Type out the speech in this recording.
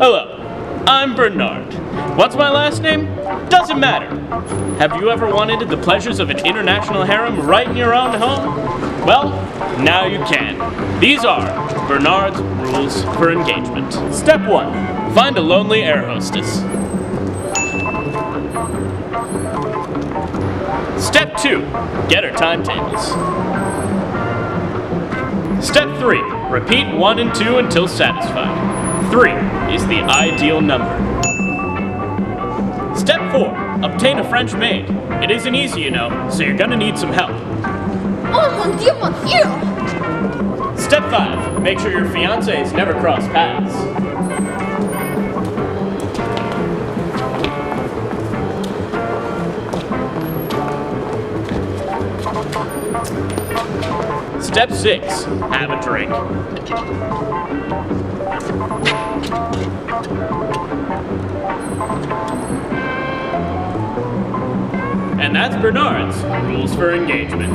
Hello, I'm Bernard. What's my last name? Doesn't matter. Have you ever wanted the pleasures of an international harem right in your own home? Well, now you can. These are Bernard's rules for engagement. Step 1. Find a lonely air hostess. Step 2. Get her timetables. Step 3. Repeat 1 and 2 until satisfied. 3 is the ideal number. Step 4. Obtain a French maid. It isn't easy, you know, so you're gonna need some help. Oh, mon Dieu, mon Dieu! Step 5. Make sure your fiancés never cross paths. Step 6. Have a drink. And that's Bernard's rules for engagement.